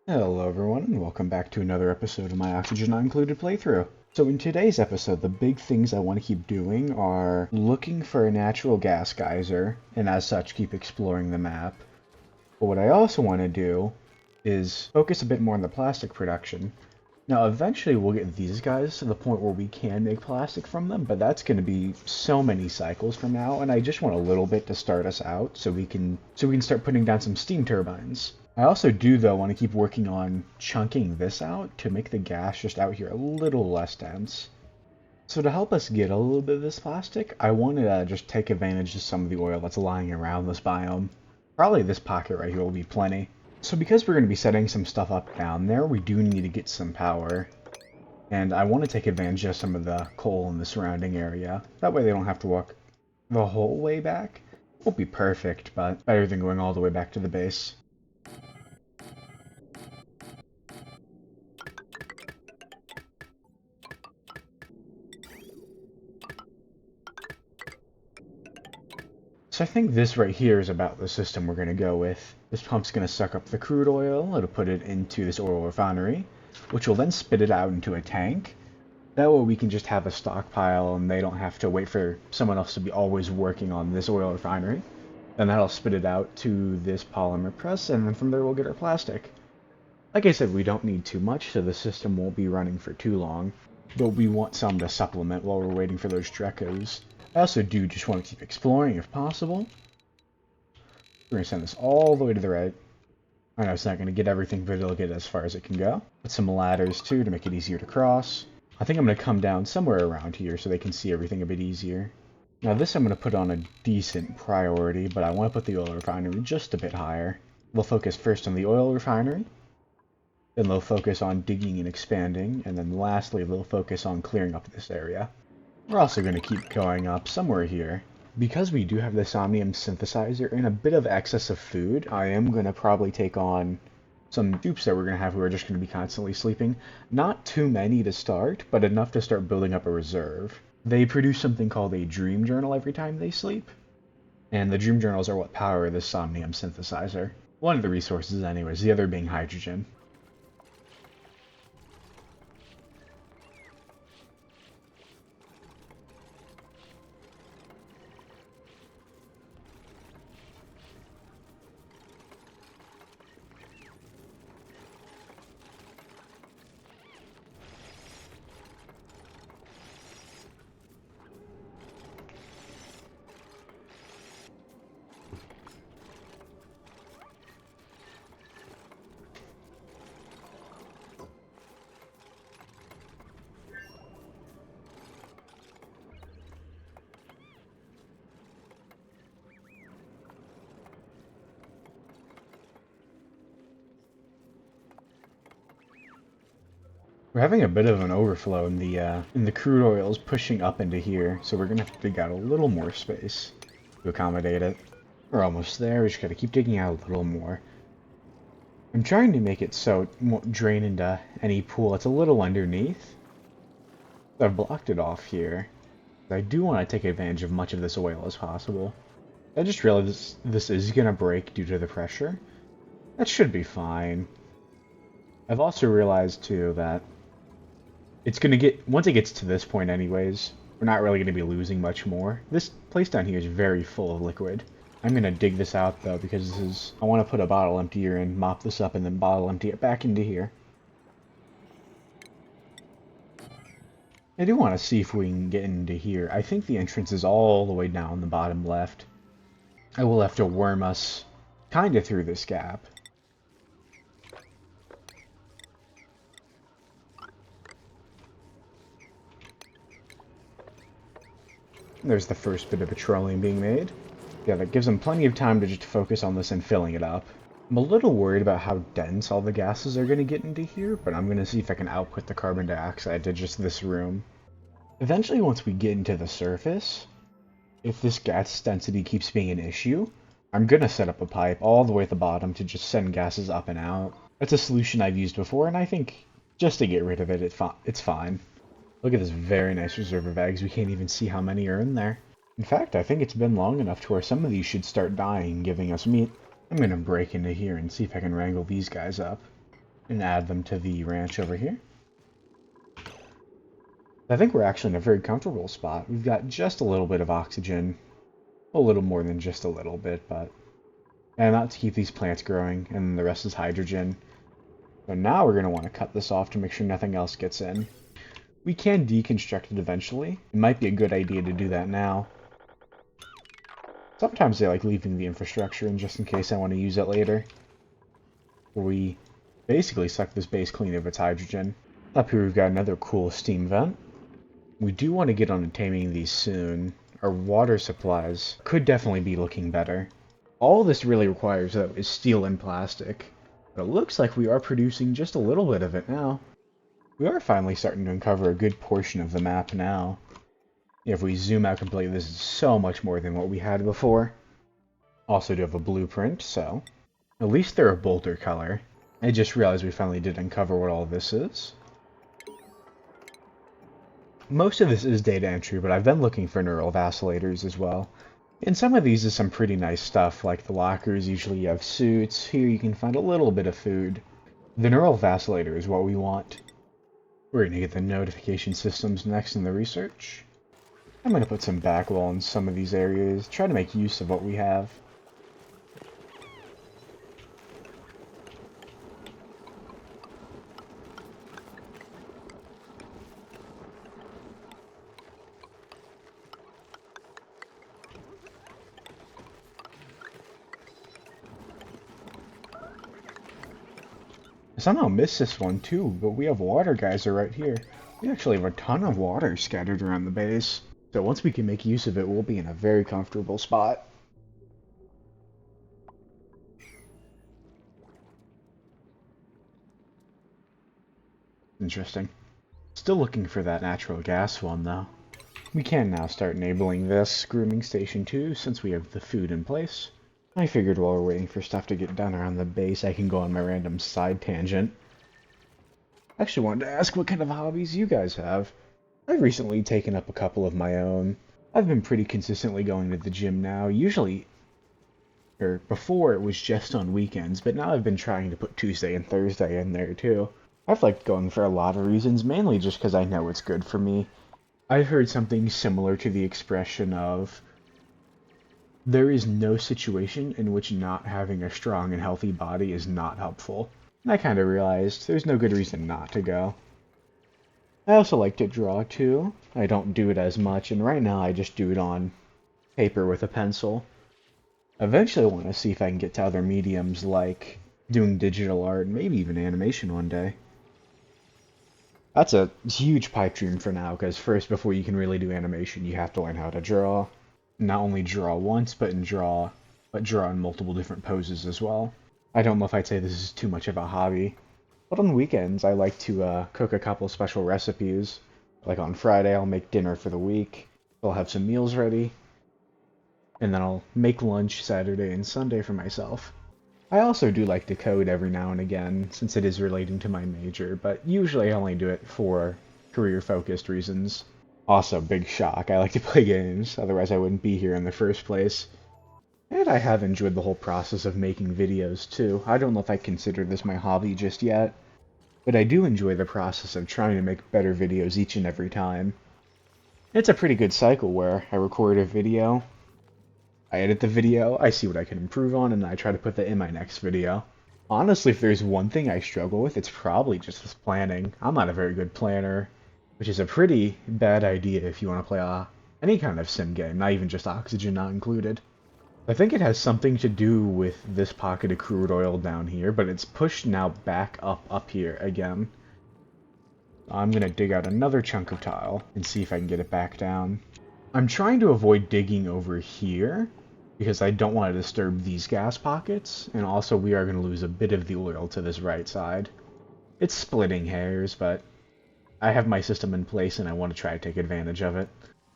Hello everyone, and welcome back to another episode of my Oxygen Not Included playthrough. So in today's episode, the big things I want to keep doing are looking for a natural gas geyser, and as such keep exploring the map. But what I also want to do is focus a bit more on the plastic production. Now eventually we'll get these guys to the point where we can make plastic from them, but that's going to be so many cycles from now, and I just want a little bit to start us out so we can start putting down some steam turbines. I also do, though, want to keep working on chunking this out to make the gas just out here a little less dense. So to help us get a little bit of this plastic, I want to just take advantage of some of the oil that's lying around this biome. Probably this pocket right here will be plenty. So because we're going to be setting some stuff up down there, we do need to get some power. And I want to take advantage of some of the coal in the surrounding area. That way they don't have to walk the whole way back. Won't be perfect, but better than going all the way back to the base. So I think this right here is about the system we're going to go with. This pump's going to suck up the crude oil, it'll put it into this oil refinery, which will then spit it out into a tank. That way we can just have a stockpile and they don't have to wait for someone else to be always working on this oil refinery. Then that'll spit it out to this polymer press, and then from there we'll get our plastic. Like I said, we don't need too much, so the system won't be running for too long, but we want some to supplement while we're waiting for those Drecos. I also do just want to keep exploring if possible. We're going to send this all the way to the right. I know it's not going to get everything, but it'll get as far as it can go. Put some ladders too to make it easier to cross. I think I'm going to come down somewhere around here so they can see everything a bit easier. Now this I'm going to put on a decent priority, but I want to put the oil refinery just a bit higher. We'll focus first on the oil refinery, then they'll focus on digging and expanding, and then lastly they'll focus on clearing up this area. We're also going to keep going up somewhere here. Because we do have the somnium synthesizer and a bit of excess of food, I am going to probably take on some dupes that we're going to have who are just going to be constantly sleeping. Not too many to start, but enough to start building up a reserve. They produce something called a dream journal every time they sleep, and the dream journals are what power the somnium synthesizer. One of the resources anyways, the other being hydrogen. We're having a bit of an overflow in the crude oils pushing up into here, so we're gonna have to dig out a little more space to accommodate it. We're almost there, we just gotta keep digging out a little more. I'm trying to make it so it won't drain into any pool. It's a little underneath. I've blocked it off here. I do want to take advantage of much of this oil as possible. I just realized this is gonna break due to the pressure. That should be fine. I've also realized too that it's going to get, once it gets to this point anyways, we're not really going to be losing much more. This place down here is very full of liquid. I'm going to dig this out though, because this is, I want to put a bottle emptier in, mop this up, and then bottle empty it back into here. I do want to see if we can get into here. I think the entrance is all the way down the bottom left. I will have to worm us kind of through this gap. There's the first bit of petroleum being made. Yeah, that gives them plenty of time to just focus on this and filling it up. I'm a little worried about how dense all the gases are going to get into here, but I'm going to see if I can output the carbon dioxide to just this room. Eventually, once we get into the surface, if this gas density keeps being an issue, I'm going to set up a pipe all the way at the bottom to just send gases up and out. That's a solution I've used before, and I think just to get rid of it, it's fine. Look at this very nice reserve of eggs. We can't even see how many are in there. In fact, I think it's been long enough to where some of these should start dying, giving us meat. I'm gonna break into here and see if I can wrangle these guys up. and add them to the ranch over here. I think we're actually in a very comfortable spot. We've got just a little bit of oxygen, a little more than just a little bit, but and not to keep these plants growing, and the rest is hydrogen. So now we're going to want to cut this off to make sure nothing else gets in. We can deconstruct it eventually. It might be a good idea to do that now. Sometimes I like leaving the infrastructure in just in case I want to use it later. We basically suck this base clean of its hydrogen. Up here we've got another cool steam vent. We do want to get on to taming these soon. Our water supplies could definitely be looking better. All this really requires, though, is steel and plastic. But it looks like we are producing just a little bit of it now. We are finally starting to uncover a good portion of the map now. If we zoom out completely, this is so much more than what we had before. Also do have a blueprint, so at least they're a bolder color. I just realized we finally did uncover what all this is. Most of this is data entry, but I've been looking for neural vacillator as well. And some of these is some pretty nice stuff, like the lockers usually you have suits. Here you can find a little bit of food. The neural vacillator is what we want. We're going to get the notification systems next in the research. I'm going to put some back wall in some of these areas, try to make use of what we have. I somehow missed this one too, but we have water geyser right here. We actually have a ton of water scattered around the base. So once we can make use of it, we'll be in a very comfortable spot. Interesting. Still looking for that natural gas one though. We can now start enabling this grooming station too, since we have the food in place. I figured while we're waiting for stuff to get done around the base, I can go on my random side tangent. I actually wanted to ask what kind of hobbies you guys have. I've recently taken up a couple of my own. I've been pretty consistently going to the gym now, usually, or before it was just on weekends, but now I've been trying to put Tuesday and Thursday in there too. I've liked going for a lot of reasons, mainly just because I know it's good for me. I've heard something similar to the expression of, there is no situation in which not having a strong and healthy body is not helpful. And I kind of realized there's no good reason not to go. I also like to draw too. I don't do it as much, and right now I just do it on paper with a pencil. Eventually I want to see if I can get to other mediums like doing digital art and maybe even animation one day. That's a huge pipe dream for now, because first, before you can really do animation, you have to learn how to draw. Not only draw once, but draw in multiple different poses as well. I don't know if I'd say this is too much of a hobby, but on weekends I like to cook a couple special recipes. Like on Friday I'll make dinner for the week, I'll have some meals ready, and then I'll make lunch Saturday and Sunday for myself. I also do like to code every now and again, since it is relating to my major, but usually I only do it for career-focused reasons. Also, big shock, I like to play games, otherwise I wouldn't be here in the first place. And I have enjoyed the whole process of making videos too. I don't know if I consider this my hobby just yet, but I do enjoy the process of trying to make better videos each and every time. It's a pretty good cycle where I record a video, I edit the video, I see what I can improve on, and I try to put that in my next video. Honestly, if there's one thing I struggle with, it's probably just this planning. I'm not a very good planner, which is a pretty bad idea if you want to play any kind of sim game, not even just Oxygen not included. I think it has something to do with this pocket of crude oil down here, but it's pushed now back up here again. I'm going to dig out another chunk of tile and see if I can get it back down. I'm trying to avoid digging over here, because I don't want to disturb these gas pockets, and also we are going to lose a bit of the oil to this right side. It's splitting hairs, but I have my system in place and I want to try to take advantage of it.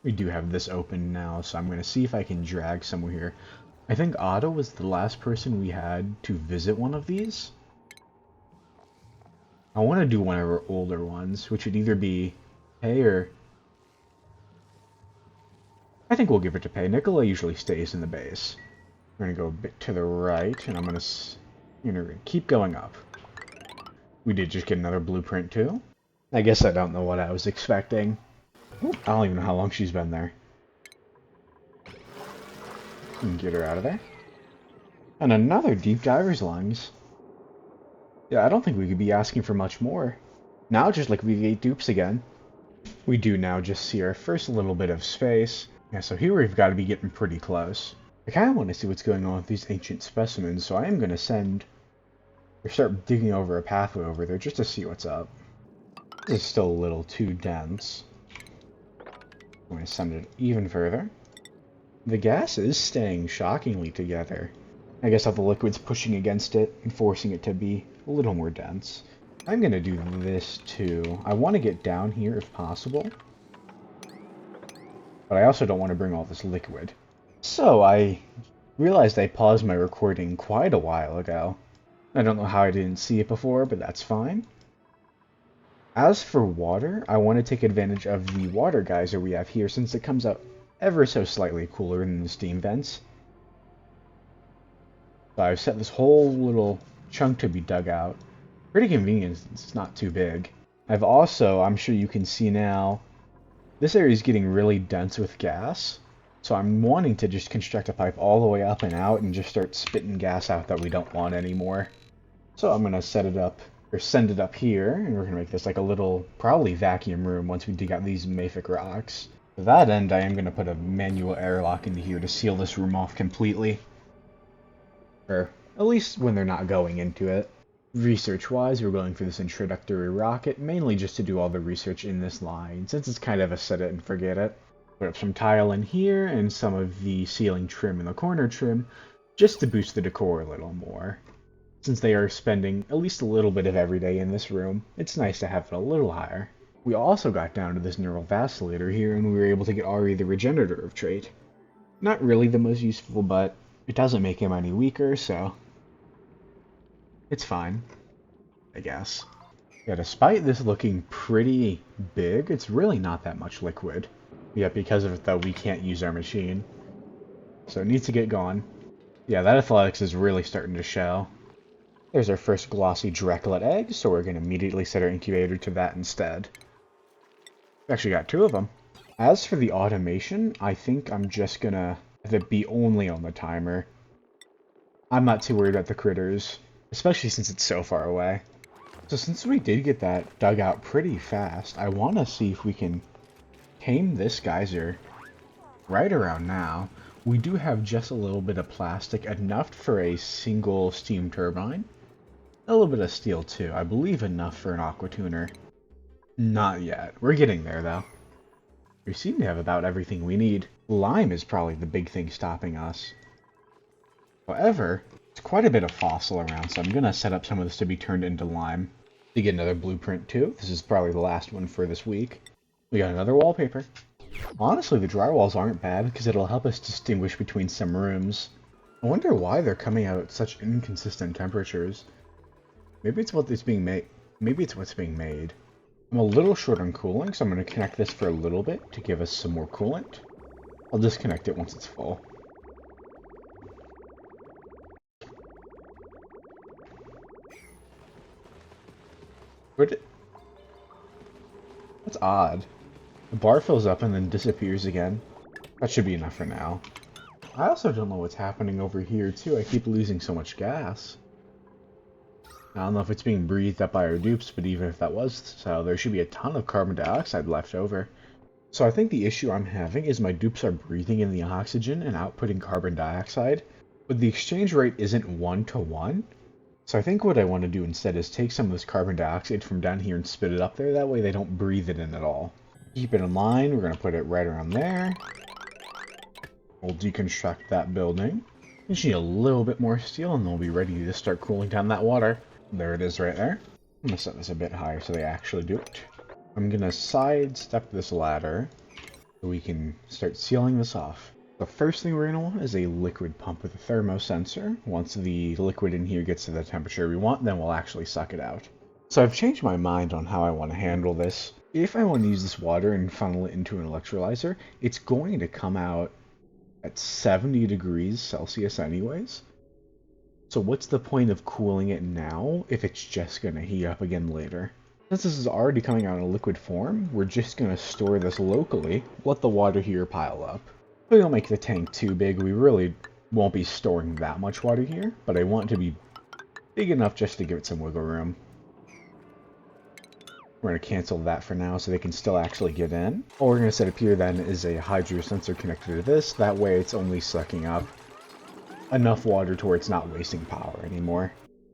We do have this open now, so I'm going to see if I can drag somewhere here. I think Otto was the last person we had to visit one of these. I want to do one of our older ones, which would either be Pei or... I think we'll give it to Pei. Nicola usually stays in the base. We're going to go a bit to the right, and I'm going to keep going up. We did just get another blueprint too. I guess I don't know what I was expecting. I don't even know how long she's been there. Get her out of there. And another deep diver's lungs. Yeah, I don't think we could be asking for much more. Now just like we ate dupes again. We do now just see our first little bit of space. Yeah, so here we've got to be getting pretty close. I kind of want to see what's going on with these ancient specimens, so I am going to start digging over a pathway over there just to see what's up. This is still a little too dense. I'm going to send it even further. The gas is staying shockingly together. I guess all the liquid's pushing against it and forcing it to be a little more dense. I'm going to do this too. I want to get down here if possible. But I also don't want to bring all this liquid. So I realized I paused my recording quite a while ago. I don't know how I didn't see it before, but that's fine. As for water, I want to take advantage of the water geyser we have here since it comes out ever so slightly cooler than the steam vents. So I've set this whole little chunk to be dug out. Pretty convenient, it's not too big. I've also, I'm sure you can see now, this area is getting really dense with gas. So I'm wanting to just construct a pipe all the way up and out and just start spitting gas out that we don't want anymore. So I'm going to set it up, or send it up here, and we're going to make this like a little, probably vacuum room once we dig out these mafic rocks. To that end, I am going to put a manual airlock into here to seal this room off completely. Or at least when they're not going into it. Research-wise, we're going for this introductory rocket, mainly just to do all the research in this line, since it's kind of a set it and forget it. Put up some tile in here, and some of the ceiling trim and the corner trim, just to boost the decor a little more. Since they are spending at least a little bit of every day in this room, it's nice to have it a little higher. We also got down to this neural vacillator here, and we were able to get Ari the regenerative trait. Not really the most useful, but it doesn't make him any weaker, so it's fine, I guess. Yeah, despite this looking pretty big, it's really not that much liquid. Yet because of it, though, we can't use our machine. So it needs to get going. Yeah, that athletics is really starting to show. There's our first glossy Dracolet egg, so we're going to immediately set our incubator to that instead. We actually got 2 of them. As for the automation, I think I'm just going to have it be only on the timer. I'm not too worried about the critters, especially since it's so far away. So since we did get that dug out pretty fast, I want to see if we can tame this geyser right around now. We do have just a little bit of plastic, enough for a single steam turbine. A little bit of steel too, I believe enough for an aqua tuner. Not yet. We're getting there though. We seem to have about everything we need. Lime is probably the big thing stopping us. However, there's quite a bit of fossil around, so I'm going to set up some of this to be turned into lime. To get another blueprint too. This is probably the last one for this week. We got another wallpaper. Honestly, the drywalls aren't bad because it'll help us distinguish between some rooms. I wonder why they're coming out at such inconsistent temperatures. Maybe it's what's being made. I'm a little short on cooling, so I'm going to connect this for a little bit to give us some more coolant. I'll disconnect it once it's full. That's odd. The bar fills up and then disappears again. That should be enough for now. I also don't know what's happening over here too. I keep losing so much gas. I don't know if it's being breathed up by our dupes, but even if that was so, there should be a ton of carbon dioxide left over. So I think the issue I'm having is my dupes are breathing in the oxygen and outputting carbon dioxide, but the exchange rate isn't 1-to-1. So I think what I want to do instead is take some of this carbon dioxide from down here and spit it up there. That way they don't breathe it in at all. Keep it in line. We're going to put it right around there. We'll deconstruct that building. We just need a little bit more steel and then we'll be ready to start cooling down that water. There it is right there. I'm going to set this a bit higher so they actually do it. I'm going to sidestep this ladder so we can start sealing this off. The first thing we're going to want is a liquid pump with a thermosensor. Once the liquid in here gets to the temperature we want, then we'll actually suck it out. So I've changed my mind on how I want to handle this. If I want to use this water and funnel it into an electrolyzer, it's going to come out at 70 degrees Celsius anyways. So what's the point of cooling it now if it's just going to heat up again later? Since this is already coming out in a liquid form, we're just going to store this locally, let the water here pile up. We don't make the tank too big, we really won't be storing that much water here, but I want it to be big enough just to give it some wiggle room. We're going to cancel that for now so they can still actually get in. All we're going to set up here then is a hydro sensor connected to this, that way it's only sucking up enough water to where it's not wasting power anymore.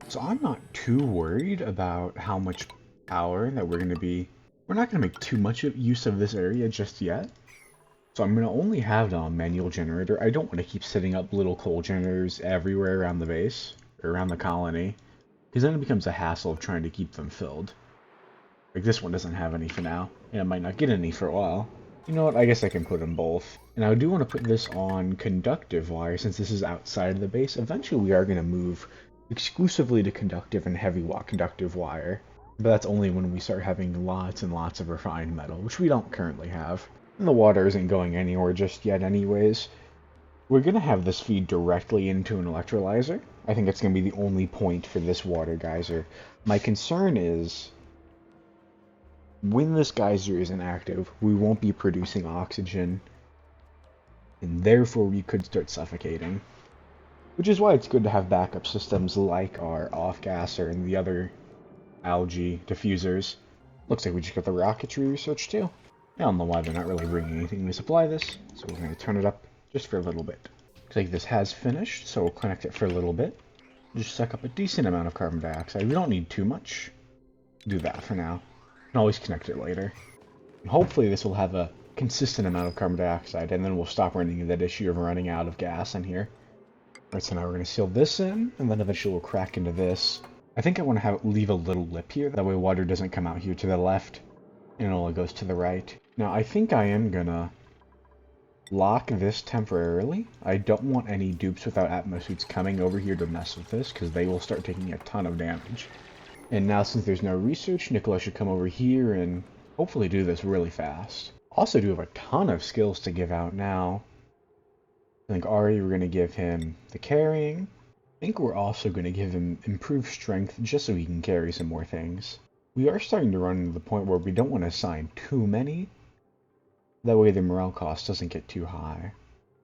So I'm not too worried about how much power that we're not going to make too much use of this area just yet. So I'm going to only have a manual generator. I don't want to keep setting up little coal generators everywhere around the base, or around the colony, because then it becomes a hassle of trying to keep them filled. Like this one doesn't have any for now, and it might not get any for a while. You know what, I guess I can put them both. And I do want to put this on conductive wire since this is outside of the base. Eventually we are going to move exclusively to conductive and heavy conductive wire. But that's only when we start having lots and lots of refined metal, which we don't currently have. And the water isn't going anywhere just yet anyways. We're going to have this feed directly into an electrolyzer. I think that's going to be the only point for this water geyser. My concern is, when this geyser isn't active, we won't be producing oxygen, and therefore we could start suffocating. Which is why it's good to have backup systems like our off-gasser and the other algae diffusers. Looks like we just got the rocketry research too. I don't know why they're not really bringing anything to supply this, so we're going to turn it up just for a little bit. Looks like this has finished, so we'll connect it for a little bit. Just suck up a decent amount of carbon dioxide. We don't need too much. Do that for now. Can always connect it later. And hopefully this will have a consistent amount of carbon dioxide, and then we'll stop running into that issue of running out of gas in here. Alright, so now we're going to seal this in, and then eventually we'll crack into this. I think I want to leave a little lip here, that way water doesn't come out here to the left, and it only goes to the right. Now I think I am going to lock this temporarily. I don't want any dupes without Atmos suits coming over here to mess with this, because they will start taking a ton of damage. And now since there's no research, Nicola should come over here and hopefully do this really fast. Also do have a ton of skills to give out now. I think Ari, we're going to give him the carrying. I think we're also going to give him improved strength just so he can carry some more things. We are starting to run to the point where we don't want to assign too many. That way the morale cost doesn't get too high.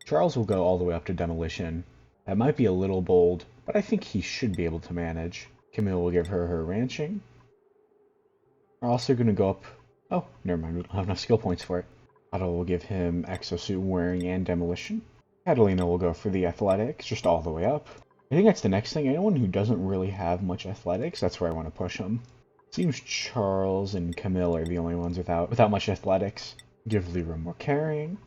Charles will go all the way up to demolition. That might be a little bold, but I think he should be able to manage. Camille will give her ranching. We're also going to go up... Oh, never mind, we don't have enough skill points for it. Otto will give him exosuit wearing and demolition. Catalina will go for the athletics, just all the way up. I think that's the next thing. Anyone who doesn't really have much athletics, that's where I want to push them. Seems Charles and Camille are the only ones without much athletics. Give Lyra more carrying.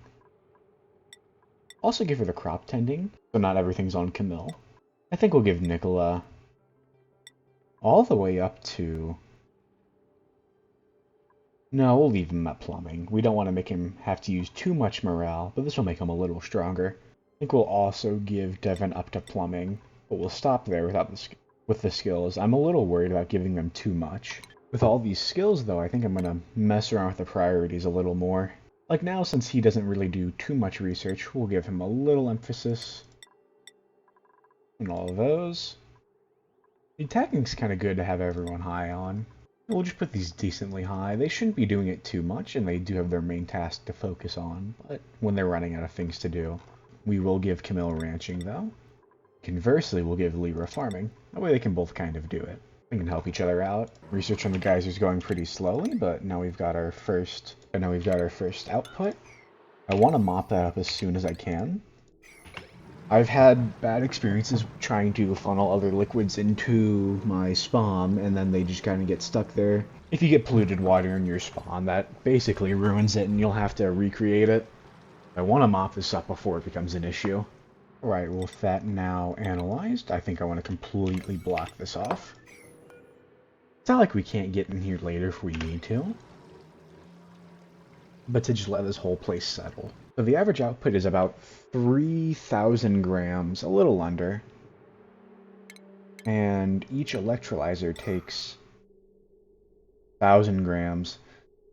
Also give her the crop tending, so not everything's on Camille. I think we'll give Nicola all the way up to... No, we'll leave him at plumbing. We don't want to make him have to use too much morale, but this will make him a little stronger. I think we'll also give Devin up to plumbing, but we'll stop there with the skills. I'm a little worried about giving them too much. With all these skills, though, I think I'm going to mess around with the priorities a little more. Like now, since he doesn't really do too much research, we'll give him a little emphasis on all of those. The attacking's kind of good to have everyone high on. We'll just put these decently high. They shouldn't be doing it too much, and they do have their main task to focus on, but when they're running out of things to do. We will give Camille ranching, though. Conversely, we'll give Lyra farming. That way they can both kind of do it. We can help each other out. Research on the geysers going pretty slowly, but now we've got our first output. I want to mop that up as soon as I can. I've had bad experiences trying to funnel other liquids into my spawn, and then they just kind of get stuck there. If you get polluted water in your spawn, that basically ruins it, and you'll have to recreate it. I want to mop this up before it becomes an issue. Alright, with that now analyzed, I think I want to completely block this off. It's not like we can't get in here later if we need to, but to just let this whole place settle. So the average output is about 3,000 grams, a little under. And each electrolyzer takes 1,000 grams.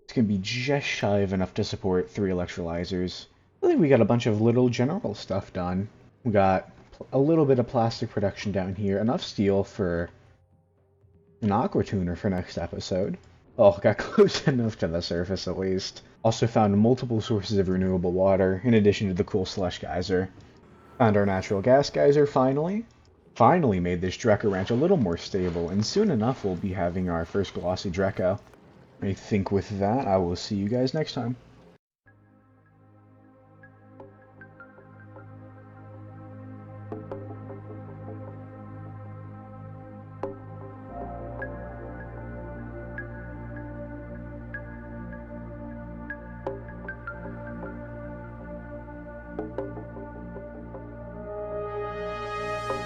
It's going to be just shy of enough to support 3 electrolyzers. I think we got a bunch of little general stuff done. We got a little bit of plastic production down here. Enough steel for an aqua tuner for next episode. Oh, got close enough to the surface at least. Also found multiple sources of renewable water, in addition to the cool slush geyser. Found our natural gas geyser finally. Finally made this Dreco ranch a little more stable, and soon enough we'll be having our first glossy Dreco. I think with that, I will see you guys next time.